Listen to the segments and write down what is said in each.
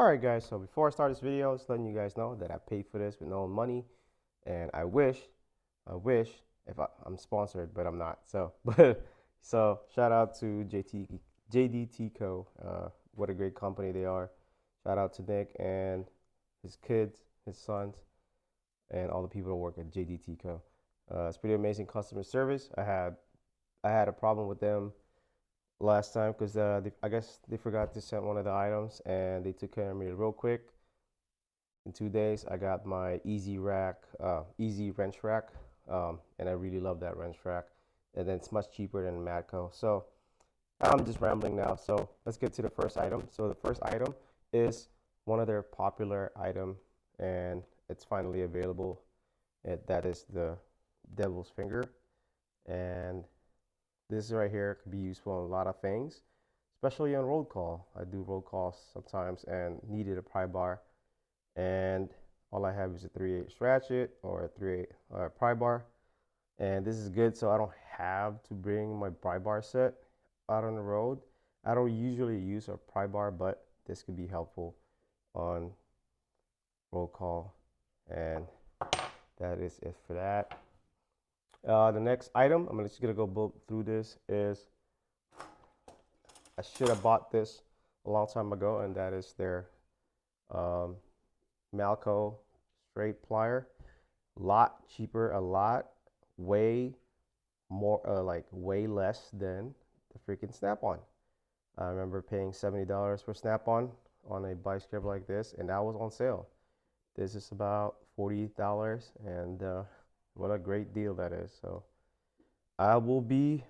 Alright guys, so before I start this video, just letting you guys know that I paid for this with no money, and I wish if I'm sponsored, but I'm not. So shout out to JDTco. What a great company they are. Shout out to Nick and his kids, his sons, and all the people that work at JDTco. It's pretty amazing customer service. I had a problem with them last time because I guess they forgot to send one of the items, and they took care of me real quick. In 2 days, I got my easy wrench rack, and I really love that wrench rack. And then it's much cheaper than Matco. So I'm just rambling now. So let's get to the first item. So the first item is one of their popular item, and it's finally available. That is the devil's finger, and this right here could be useful in a lot of things, especially on road call. I do road calls sometimes and needed a pry bar, and all I have is a 3/8 ratchet or a 3/8 pry bar, and this is good so I don't have to bring my pry bar set out on the road. I don't usually use a pry bar, but this could be helpful on roll call, and that is it for that. The next item, I'm just gonna go through this, is I should have bought this a long time ago, and that is their um, Malco straight plier. Lot cheaper, way more, like way less than the freaking Snap-on. I remember paying $70 for Snap-on on a bicycle like this, and that was on sale. This is about $40, and what a great deal that is. So I will be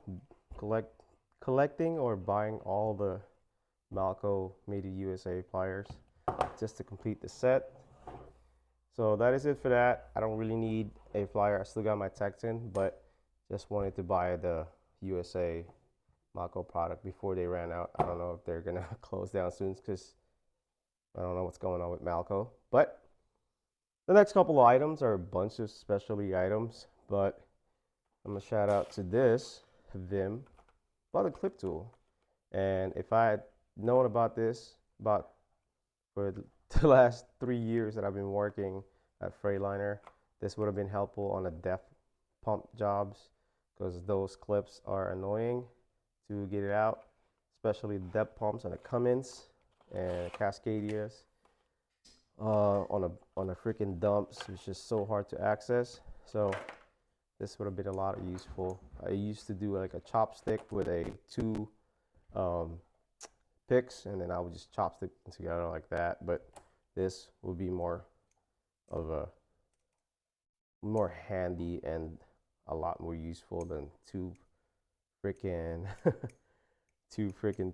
collecting or buying all the Malco Made in USA pliers just to complete the set. So that is it for that. I don't really need a plier. I still got my Texan, but just wanted to buy the USA Malco product before they ran out. I don't know if they're gonna close down soon because I don't know what's going on with Malco. But the next couple of items are a bunch of specialty items, but I'm gonna shout out to this Vim button clip tool. And if I had known about this for the last 3 years that I've been working at Freightliner, this would have been helpful on the depth pump jobs, because those clips are annoying to get it out, especially the depth pumps on the Cummins and Cascadias. On a freaking dumps, it's just so hard to access. So this would have been a lot of useful. I used to do like a chopstick with a two picks, and then I would just chopstick together like that. But this would be more handy and a lot more useful than two freaking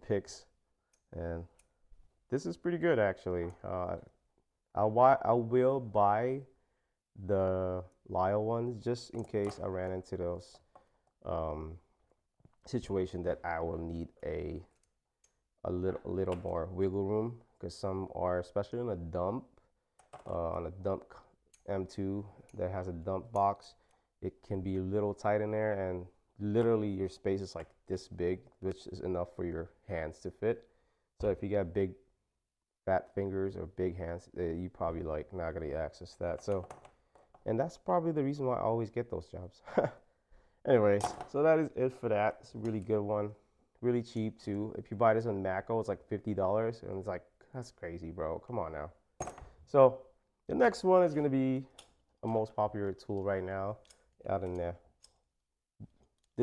picks. And this is pretty good actually. I will buy the Lyle ones just in case I ran into those situation that I will need a little more wiggle room, because some are, especially on a dump M2 that has a dump box, it can be a little tight in there, and literally your space is like this big, which is enough for your hands to fit. So if you got big fat fingers or big hands, you probably like not gonna access that. So, and that's probably the reason why I always get those jobs. Anyways, so that is it for that. It's a really good one, really cheap too. If you buy this on Matco, it's like $50, and it's like, that's crazy, bro. Come on now. So the next one is gonna be a most popular tool right now out in the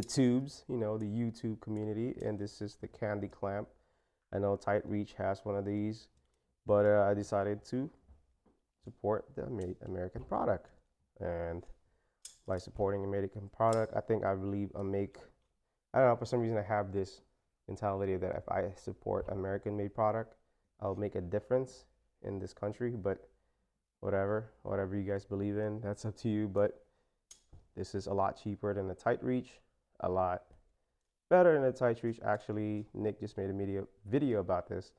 tubes, the YouTube community, and this is the Candy Clamp. I know Tight Reach has one of these, but I decided to support the American product. And by supporting American product, I don't know, for some reason I have this mentality that if I support American made product, I'll make a difference in this country. But whatever you guys believe in, that's up to you. But this is a lot cheaper than the Tight Reach, a lot better than the Tight Reach. Actually, Nick just made a video about this.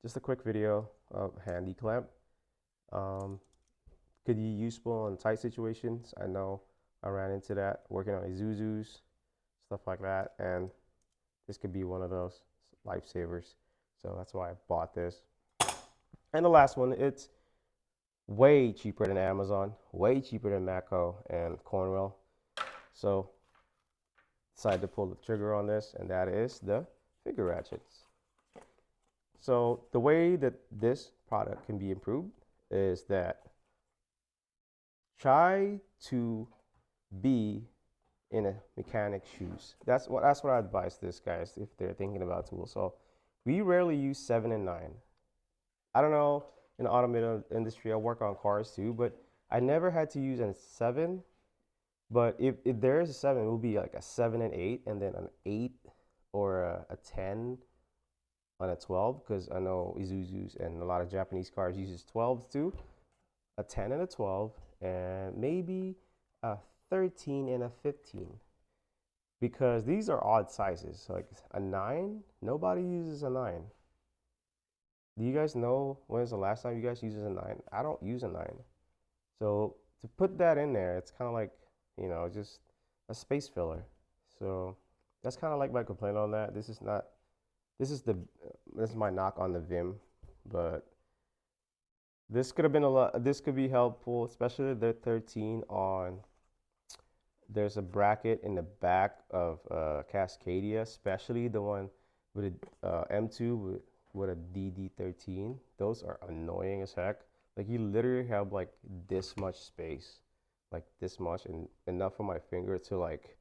Just a quick video of handy clamp. Could be useful in tight situations. I know I ran into that working on Isuzus, stuff like that, and this could be one of those lifesavers. So that's why I bought this. And the last one, it's way cheaper than Amazon, way cheaper than Matco and Cornwell. So decided to pull the trigger on this, and that is the figure ratchets. So the way that this product can be improved is that try to be in a mechanic's shoes. That's what I advise this guys if they're thinking about tools. So we rarely use 7 and 9. I don't know, in the automotive industry, I work on cars too, but I never had to use a 7. But if there is a 7, it will be like a 7 and 8, and then an 8 or a 10 on a 12, because I know Isuzu's and a lot of Japanese cars uses 12s too. A 10 and a 12, and maybe a 13 and a 15, because these are odd sizes. Like a 9, nobody uses a 9. Do you guys know when is the last time you guys used a 9? I don't use a 9. So to put that in there, it's kind of like, you know, just a space filler. So that's kind of like my complaint on that. This is my knock on the Vim, but this could have been a lot. This could be helpful, especially the 13 on. There's a bracket in the back of Cascadia, especially the one with a M2 with a DD13. Those are annoying as heck. Like you literally have like this much space, like this much, and enough for my finger to like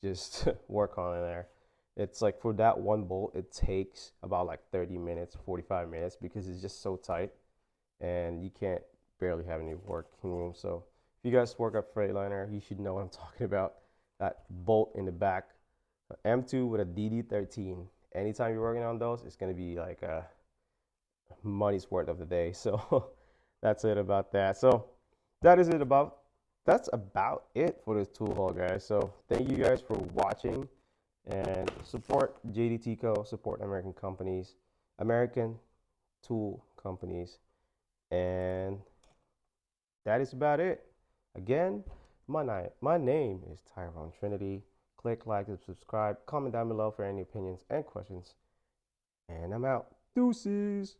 just work on in there. It's like for that one bolt, it takes about like 30 minutes, 45 minutes, because it's just so tight and you can't barely have any working room. So if you guys work at Freightliner, you should know what I'm talking about. That bolt in the back, M2 with a DD13. Anytime you're working on those, it's gonna be like a money's worth of the day. So that's it about that. So that's about it for this tool haul, guys. So thank you guys for watching, and support JDTco, support American companies, American tool companies, and that is about it. Again, my name is Tyrone Trinity. Click like and subscribe. Comment down below for any opinions and questions. And I'm out. Deuces.